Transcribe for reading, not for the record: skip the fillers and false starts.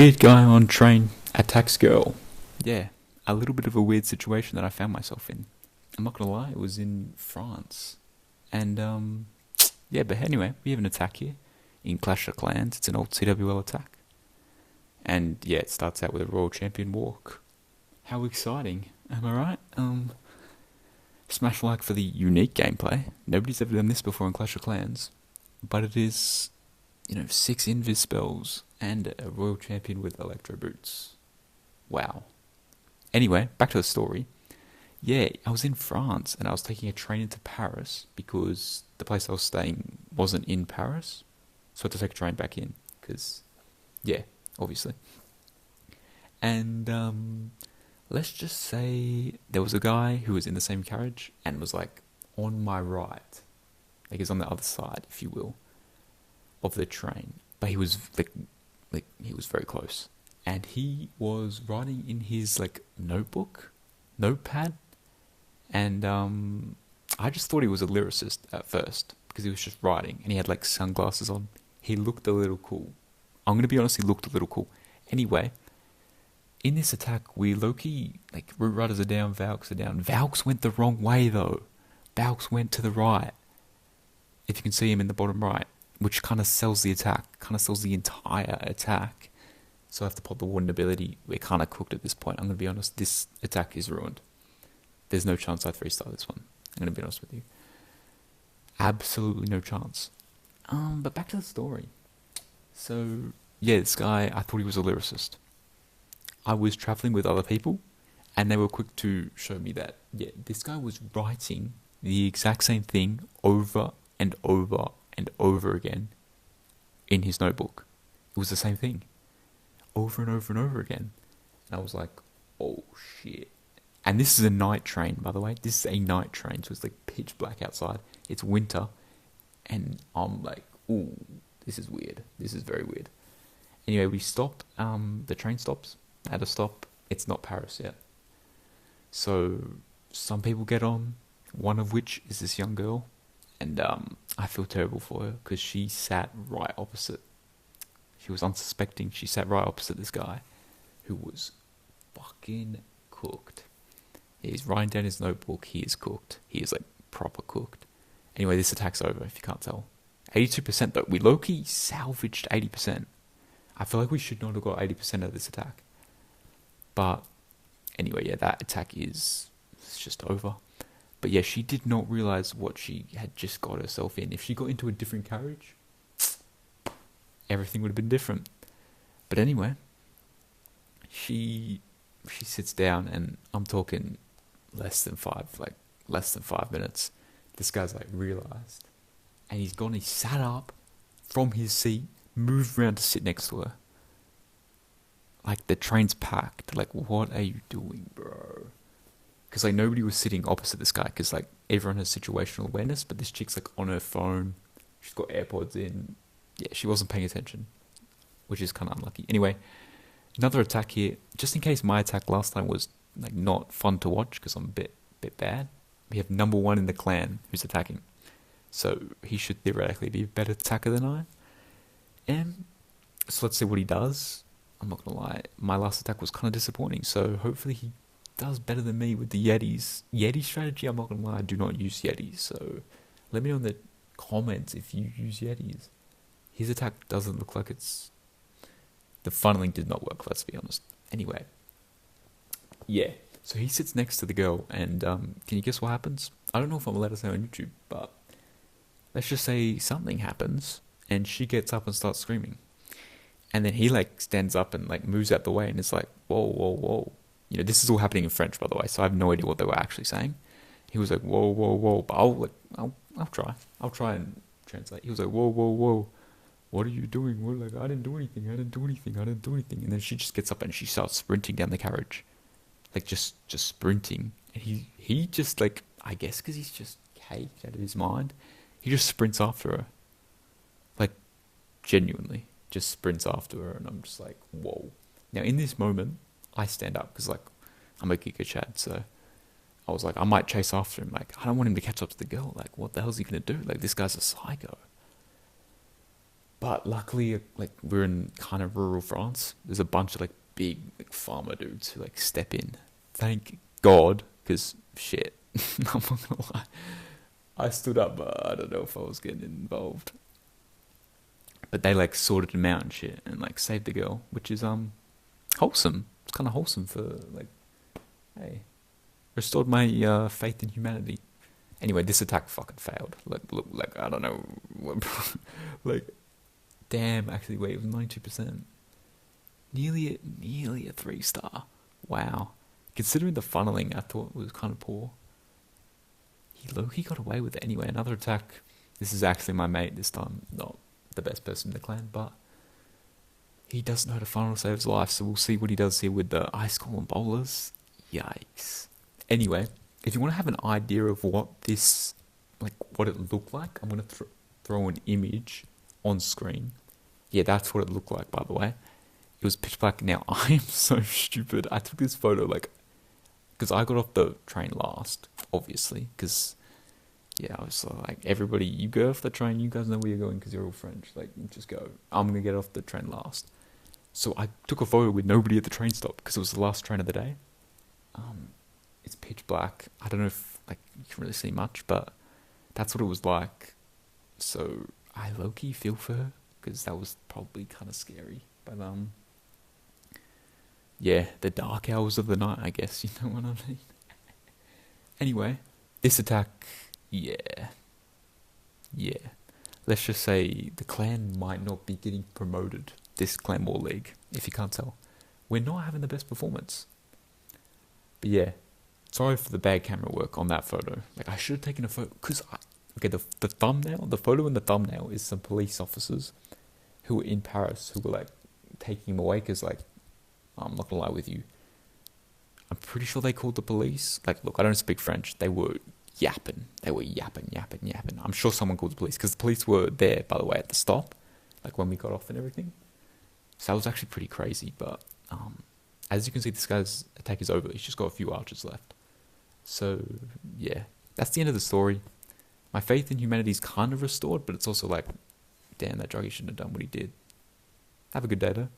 Weird guy on train attacks girl. Yeah, a little bit of a weird situation that I found myself in. I'm not gonna lie, it was in France. And, yeah, but anyway, we have an attack here in Clash of Clans. It's an old CWL attack. And yeah, it starts out with a Royal Champion walk. How exciting, am I right? Smash like for the unique gameplay. Nobody's ever done this before in Clash of Clans. But it is, 6 invis spells and a Royal Champion with Electro Boots. Wow. Anyway, back to the story. Yeah, I was in France and I was taking a train into Paris because the place I was staying wasn't in Paris. So I had to take a train back in because, yeah, obviously. And let's just say there was a guy who was in the same carriage and was like on my right. Like he's on the other side, if you will, of the train. But he was like he was very close. And he was writing in his like notepad, and I just thought he was a lyricist at first because he was just writing and he had like sunglasses on. He looked a little cool. I'm gonna be honest, he looked a little cool. Anyway, in this attack, we low-key, like, root riders are down, Valks are down. Valks went the wrong way though. Valks went to the right. If you can see him in the bottom right, which kind of sells the attack, kind of sells the entire attack. So I have to pop the warden ability. We're kind of cooked at this point. I'm going to be honest, this attack is ruined. There's no chance I 3-star this one. I'm going to be honest with you. Absolutely no chance. But back to the story. So, yeah, this guy, I thought he was a lyricist. I was traveling with other people, and they were quick to show me that, yeah, this guy was writing the exact same thing over and over and over again in his notebook. It was the same thing. Over and over and over again. And I was like, oh shit. And this is a night train, by the way. This is a night train, so it's like pitch black outside. It's winter. And I'm like, ooh, this is weird. This is very weird. Anyway, we stop. The train stops at a stop. It's not Paris yet. So some people get on, one of which is this young girl. And I feel terrible for her because she sat right opposite. She was unsuspecting. She sat right opposite this guy who was fucking cooked. Yeah, he's writing down his notebook. He is cooked. He is like proper cooked. Anyway, this attack's over if you can't tell. 82% though. We low-key salvaged 80%. I feel like we should not have got 80% of this attack. But anyway, yeah, that attack is it's just over. But yeah, she did not realize what she had just got herself in. If she got into a different carriage, everything would have been different. But anyway, she sits down, and I'm talking less than 5 minutes. This guy's like realized, and he's gone. He sat up from his seat, moved around to sit next to her. Like the train's packed. Like, what are you doing, bro? Because like nobody was sitting opposite this guy. Because like everyone has situational awareness, but this chick's like on her phone. She's got AirPods in. Yeah, she wasn't paying attention, which is kind of unlucky. Anyway, another attack here. Just in case my attack last time was like not fun to watch because I'm a bit bad. We have number 1 in the clan who's attacking, so he should theoretically be a better attacker than I am. So let's see what he does. I'm not gonna lie, my last attack was kind of disappointing. So hopefully he does better than me with the Yetis. Yeti strategy. I'm not gonna lie, I do not use Yetis. So let me know in the comments if you use Yetis. His attack doesn't look like it's... The funneling did not work, let's be honest. Anyway. Yeah. So he sits next to the girl, and can you guess what happens? I don't know if I'm allowed to say on YouTube, but let's just say something happens, and she gets up and starts screaming. And then he like stands up and like moves out the way, and it's like, whoa, whoa, whoa. This is all happening in French, by the way, so I have no idea what they were actually saying. He was like, whoa, whoa, whoa. But I'll try. I'll try and translate. He was like, whoa, whoa, whoa. What are you doing? We're like, I didn't do anything. And then she just gets up and she starts sprinting down the carriage. Like, just sprinting. And he just, like, I guess because he's just caked out of his mind, he just sprints after her. Like, genuinely. Just sprints after her. And I'm just like, whoa. Now, in this moment, I stand up because, like, I'm a Giga Chad. So I was like, I might chase after him. Like, I don't want him to catch up to the girl. Like, what the hell's he going to do? Like, this guy's a psycho. But luckily, like, we're in kind of rural France. There's a bunch of like big like farmer dudes who like step in. Thank God, because shit, I'm not gonna lie. I stood up, but I don't know if I was getting involved. But they like sorted him out and shit, and like saved the girl, which is wholesome. It's kind of wholesome for like, hey, restored my faith in humanity. Anyway, this attack fucking failed. Like, look, like I don't know, like, damn. Actually, wait, it was 92%. Nearly a 3-star. Wow. Considering the funneling, I thought it was kind of poor. He got away with it anyway. Another attack. This is actually my mate this time, not the best person in the clan, but he doesn't know how to funnel save his life, so we'll see what he does here with the ice column bowlers. Yikes. Anyway, if you want to have an idea of what this, like, what it looked like, I'm going to throw an image on screen. Yeah, that's what it looked like, by the way. It was pitch black. Now, I am so stupid. I took this photo, like, because I got off the train last, obviously, because, yeah, I was like, everybody, you go off the train, you guys know where you're going because you're all French, like, just go. I'm going to get off the train last. So I took a photo with nobody at the train stop because it was the last train of the day. It's pitch black. I don't know if, like, you can really see much, but that's what it was like. So I low-key feel for her because that was probably kind of scary. But, yeah, the dark hours of the night, I guess, you know what I mean? Anyway, this attack, yeah. Let's just say the clan might not be getting promoted this Clan War League, if you can't tell. We're not having the best performance. But yeah, sorry for the bad camera work on that photo. Like, I should have taken a photo, because, okay, the thumbnail, the photo in the thumbnail is some police officers who were in Paris, who were, like, taking him away, because, like, I'm not gonna lie with you, I'm pretty sure they called the police. Like, look, I don't speak French. They were yapping. Yapping. I'm sure someone called the police, because the police were there, by the way, at the stop, like, when we got off and everything. So that was actually pretty crazy, but, as you can see, this guy's attack is over. He's just got a few archers left. So, yeah, that's the end of the story. My faith in humanity is kind of restored, but it's also like, damn, that druggie shouldn't have done what he did. Have a good day, though.